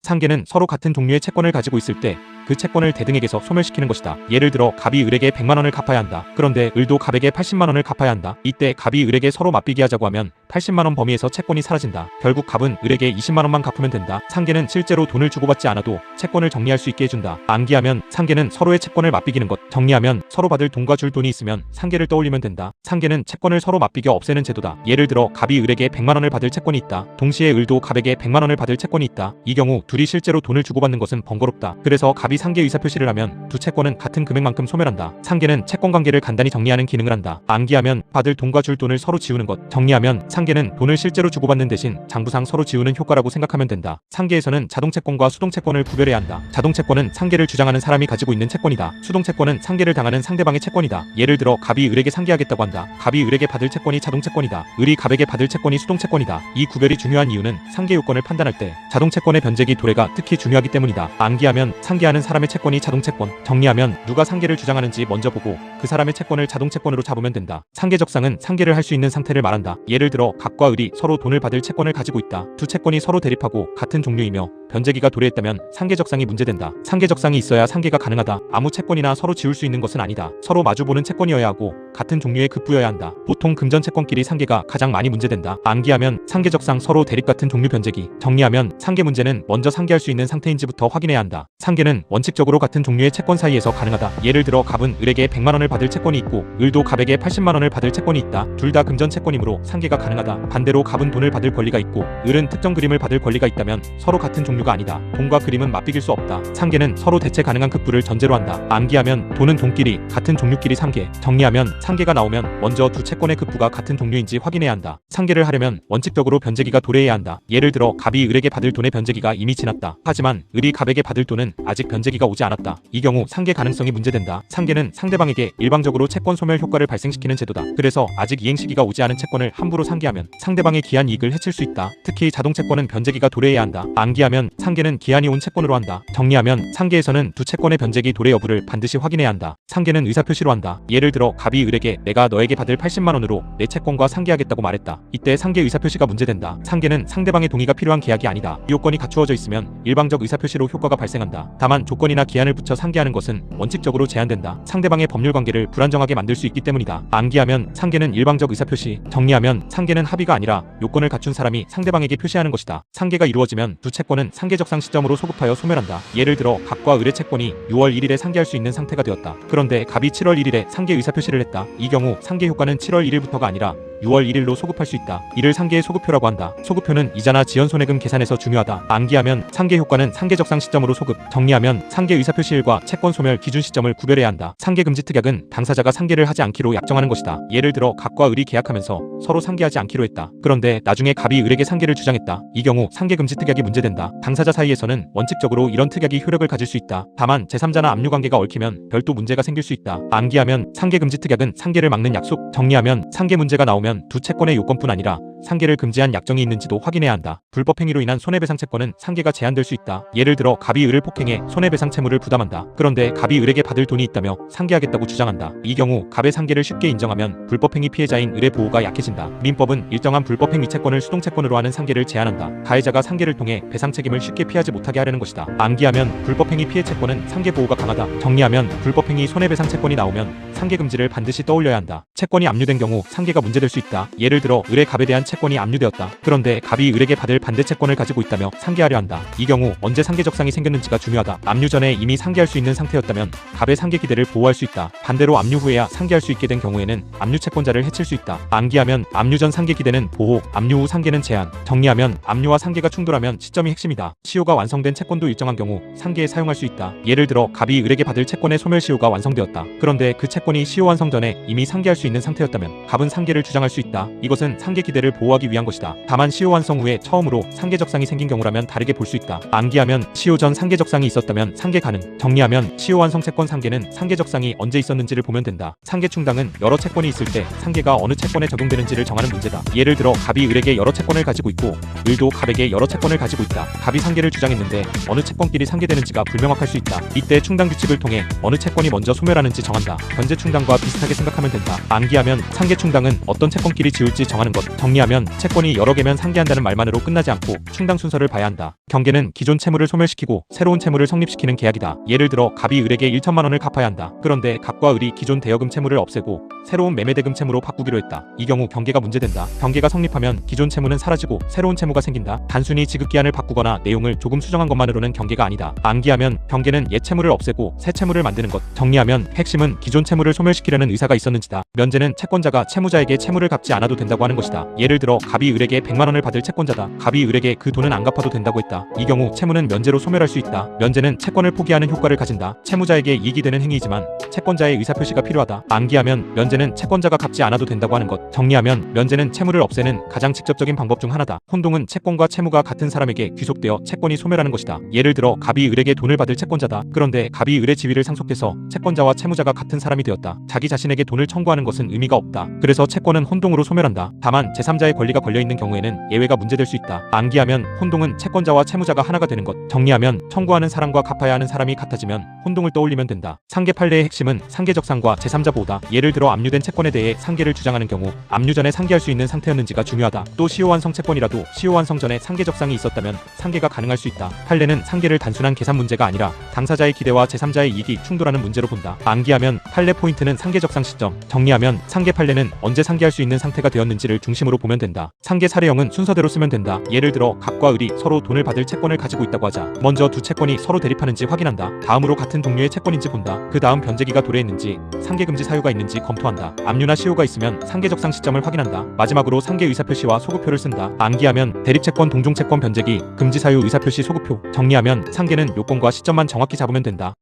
상계는 서로 같은 종류의 채권을 가지고 있을 때 그 채권을 대등에게서 소멸시키는 것이다. 예를 들어 갑이 을에게 100만원을 갚아야 한다. 그런데 을도 갑에게 80만원을 갚아야 한다. 이때 갑이 을에게 서로 맞비기 하자고 하면 80만원 범위에서 채권이 사라진다. 결국 갑은 을에게 20만원만 갚으면 된다. 상계는 실제로 돈을 주고받지 않아도 채권을 정리할 수 있게 해준다. 암기하면 상계는 서로의 채권을 맞비기는 것, 정리하면 서로 받을 돈과 줄 돈이 있으면 상계를 떠올리면 된다. 상계는 채권을 서로 맞비겨 없애는 제도다. 예를 들어 갑이 을에게 100만원을 받을 채권이 있다. 동시에 을도 갑에게 100만원을 받을 채권이 있다. 이 경우 둘이 실제로 돈을 주고받는 것은 번거롭다. 그래서 갑이 상계 의사표시를 하면 두 채권은 같은 금액만큼 소멸한다. 상계는 채권 관계를 간단히 정리하는 기능을 한다. 암기하면 받을 돈과 줄 돈을 서로 지우는 것, 정리하면 상계는 돈을 실제로 주고받는 대신 장부상 서로 지우는 효과라고 생각하면 된다. 상계에서는 자동채권과 수동채권을 구별해야 한다. 자동채권은 상계를 주장하는 사람이 가지고 있는 채권이다. 수동채권은 상계를 당하는 상대방의 채권이다. 예를 들어 갑이 을에게 상계하겠다고 한다. 갑이 을에게 받을 채권이 자동채권이다. 을이 갑에게 받을 채권이 수동채권이다. 이 구별이 중요한 이유는 상계 요건을 판단할 때 자동채권의 변제기 도래가 특히 중요하기 때문이다. 암기하면 상계하는 사람의 채권이 자동채권, 정리하면 누가 상계를 주장하는지 먼저 보고 그 사람의 채권을 자동채권으로 잡으면 된다. 상계적상은 상계를 할 수 있는 상태를 말한다. 예를 들어 갑과 을이 서로 돈을 받을 채권을 가지고 있다. 두 채권이 서로 대립하고 같은 종류이며 변제기가 도래했다면 상계적상이 문제된다. 상계적상이 있어야 상계가 가능하다. 아무 채권이나 서로 지울 수 있는 것은 아니다. 서로 마주보는 채권이어야 하고 같은 종류의 급부여야 한다. 보통 금전 채권끼리 상계가 가장 많이 문제된다. 암기하면 상계적상 서로 대립 같은 종류 변제기, 정리하면 상계 문제는 먼저 상계할 수 있는 상태인지부터 확인해야 한다. 상계는 원칙적으로 같은 종류의 채권 사이에서 가능하다. 예를 들어 갑은 을에게 100만원을 받을 채권이 있고 을도 갑에게 80만원을 받을 채권이 있다. 둘 다 금전 채권이므로 상계가 가능하다. 반대로 갑은 돈을 받을 권리가 있고 을은 특정 그림을 받을 권리가 있다면 서로 같은 종류가 아니다. 돈과 그림은 맞비길 수 없다. 상계는 서로 대체 가능한 급부를 전제로 한다. 암기하면 돈은 돈끼리, 같은 종류끼리 상계, 정리하면 상계가 나오면 먼저 두 채권의 급부가 같은 종류인지 확인해야 한다. 상계를 하려면 원칙적으로 변제기가 도래해야 한다. 예를 들어 갑이 을에게 받을 돈의 변제기가 이미 지났다. 하지만 을이 갑에게 받을 돈은 아직 변제기가 오지 않았다. 이 경우 상계 가능성이 문제된다. 상계는 상대방에게 일방적으로 채권 소멸 효과를 발생시키는 제도다. 그래서 아직 이행 시기가 오지 않은 채권을 함부로 상계하면 상대방의 기한 이익을 해칠 수 있다. 특히 자동채권은 변제기가 도래해야 한다. 암기하면 상계는 기한이 온 채권으로 한다. 정리하면 상계에서는 두 채권의 변제기 도래 여부를 반드시 확인해야 한다. 상계는 의사표시로 한다. 예를 들어 갑이 을에게 내가 너에게 받을 80만원으로 내 채권과 상계하겠다고 말했다. 이때 상계 의사표시가 문제된다. 상계는 상대방의 동의가 필요한 계약이 아니다. 이 요건이 갖추어져 있으면 일방적 의사표시로 효과가 발생한다. 다만 조건이나 기한을 붙여 상계하는 것은 원칙적으로 제한된다. 상대방의 법률 관계를 불안정하게 만들 수 있기 때문이다. 암기하면 상계는 일방적 의사표시, 정리하면 상계는 합의가 아니라 요건을 갖춘 사람이 상대방에게 표시하는 것이다. 상계가 이루어지면 두 채권은 상계적상 시점으로 소급하여 소멸한다. 예를 들어 갑과 을의 채권이 6월 1일에 상계할 수 있는 상태가 되었다. 그런데 갑이 7월 1일에 상계 의사표시를 했다. 이 경우 상계 효과는 7월 1일부터가 아니라 6월 1일로 소급할 수 있다. 이를 상계의 소급표라고 한다. 소급표는 이자나 지연손해금 계산에서 중요하다. 암기하면 상계 효과는 상계적상 시점으로 소급, 정리하면 상계 의사표시일과 채권 소멸 기준 시점을 구별해야 한다. 상계금지 특약은 당사자가 상계를 하지 않기로 약정하는 것이다. 예를 들어 갑과 을이 계약하면서 서로 상계하지 않기로 했다. 그런데 나중에 갑이 을에게 상계를 주장했다. 이 경우 상계금지 특약이 문제된다. 당사자 사이에서는 원칙적으로 이런 특약이 효력을 가질 수 있다. 다만 제3자나 압류관계가 얽히면 별도 문제가 생길 수 있다. 암기하면 상계금지 특약은 상계를 막는 약속, 정리하면 상계 문제가 나오면 두 채권의 요건뿐 아니라 상계를 금지한 약정이 있는지도 확인해야 한다. 불법 행위로 인한 손해배상 채권은 상계가 제한될 수 있다. 예를 들어 갑이 을을 폭행해 손해배상 채무를 부담한다. 그런데 갑이 을에게 받을 돈이 있다며 상계하겠다고 주장한다. 이 경우 갑의 상계를 쉽게 인정하면 불법 행위 피해자인 을의 보호가 약해진다. 민법은 일정한 불법 행위 채권을 수동채권으로 하는 상계를 제한한다. 가해자가 상계를 통해 배상 책임을 쉽게 피하지 못하게 하려는 것이다. 암기하면 불법 행위 피해 채권은 상계 보호가 강하다. 정리하면 불법 행위 손해배상 채권이 나오면 상계 금지를 반드시 떠올려야 한다. 채권이 압류된 경우 상계가 문제될 수 있다. 예를 들어 을의 갑에 대한 채권이 압류되었다. 그런데 갑이 을에게 받을 반대 채권을 가지고 있다며 상계하려 한다. 이 경우 언제 상계적상이 생겼는지가 중요하다. 압류 전에 이미 상계할 수 있는 상태였다면 갑의 상계 기대를 보호할 수 있다. 반대로 압류 후에야 상계할 수 있게 된 경우에는 압류 채권자를 해칠 수 있다. 암기하면 압류 전 상계 기대는 보호, 압류 후 상계는 제한, 정리하면 압류와 상계가 충돌하면 시점이 핵심이다. 시효가 완성된 채권도 일정한 경우 상계에 사용할 수 있다. 예를 들어 갑이 을에게 받을 채권의 소멸 시효가 완성되었다. 그런데 그 채권이 시효 완성 전에 이미 상계할 수 있는 상태였다면 갑은 상계를 주장할 수 있다. 이것은 상계 기대를 보호하기 위한 것이다. 다만 시효 완성 후에 처음으로 상계적상이 생긴 경우라면 다르게 볼 수 있다. 암기하면 시효 전 상계적상이 있었다면 상계 가능, 정리하면 시효 완성 채권 상계는 상계적상이 언제 있었는지를 보면 된다. 상계 충당은 여러 채권이 있을 때 상계가 어느 채권에 적용되는지를 정하는 문제다. 예를 들어 갑이 을에게 여러 채권을 가지고 있고 을도 갑에게 여러 채권을 가지고 있다. 갑이 상계를 주장했는데 어느 채권끼리 상계되는지가 불명확할 수 있다. 이때 충당 규칙을 통해 어느 채권이 먼저 소멸하는지 정한다. 변제 충당과 비슷하게 생각하면 된다. 암기하면 상계 충당은 어떤 채권끼리 지울지 정하는 것, 정리하면 정리하면 채권이 여러 개면 상계한다는 말만으로 끝나지 않고 충당 순서를 봐야 한다. 경계는 기존 채무를 소멸시키고 새로운 채무를 성립시키는 계약이다. 예를 들어 갑이 을에게 1천만 원을 갚아야 한다. 그런데 갑과 을이 기존 대여금 채무를 없애고 새로운 매매대금 채무로 바꾸기로 했다. 이 경우 경계가 문제된다. 경계가 성립하면 기존 채무는 사라지고 새로운 채무가 생긴다. 단순히 지급기한을 바꾸거나 내용을 조금 수정한 것만으로는 경계가 아니다. 암기하면 경계는 옛 채무를 없애고 새 채무를 만드는 것. 정리하면 핵심은 기존 채무를 소멸시키려는 의사가 있었는지다. 면제는 채권자가 채무자에게 채무를 갚지 않아도 된다고 하는 것이다. 예를 들어 갑이 을에게 100만 원을 받을 채권자다. 갑이 을에게 그 돈은 안 갚아도 된다고 했다. 이 경우 채무는 면제로 소멸할 수 있다. 면제는 채권을 포기하는 효과를 가진다. 채무자에게 이익이 되는 행위이지만 채권자의 의사표시가 필요하다. 암기하면 면제는 채권자가 갚지 않아도 된다고 하는 것. 정리하면 면제는 채무를 없애는 가장 직접적인 방법 중 하나다. 혼동은 채권과 채무가 같은 사람에게 귀속되어 채권이 소멸하는 것이다. 예를 들어 갑이 을에게 돈을 받을 채권자다. 그런데 갑이 을의 지위를 상속해서 채권자와 채무자가 같은 사람이 되었다. 자기 자신에게 돈을 청구하는 것은 의미가 없다. 그래서 채권은 혼동으로 소멸한다. 다만 제3자의 권리가 걸려있는 경우에는 예외가 문제될 수 있다. 암기하면 혼동은 채권자와 채무자가 하나가 되는 것. 정리하면 청구하는 사람과 갚아야 하는 사람이 같아지면 혼동을 떠올리면 된다. 상계 판례의 핵심은 상계적상과 제3자 보호다. 예를 들어 압류된 채권에 대해 상계를 주장하는 경우 압류 전에 상계할 수 있는 상태였는지가 중요하다. 또 시효완성 채권이라도 시효완성 전에 상계적상이 있었다면 상계가 가능할 수 있다. 판례는 상계를 단순한 계산 문제가 아니라 당사자의 기대와 제3자의 이익이 충돌하는 문제로 본다. 암기하면 판례 포인트는 상계적상 시점. 정리하면 상계 판례는 언제 상계할 수 있는 상태가 되었는지를 중심으로 보면 된다. 상계 사례형은 순서대로 쓰면 된다. 예를 들어 갑과 을이 서로 돈을 받을 채권을 가지고 있다고 하자. 먼저 두 채권이 서로 대립하는지 확인한다. 다음으로 같은 종류의 채권인지 본다. 그 다음 변제기가 도래했는지 상계금지 사유가 있는지 검토한다. 압류나 시효가 있으면 상계적상 시점을 확인한다. 마지막으로 상계 의사표시와 소급표를 쓴다. 암기하면 대립채권 동종채권 변제기 금지 사유 의사표시 소급표. 정리하면 상계는 요건과 시점만 정확히 잡으면 된다.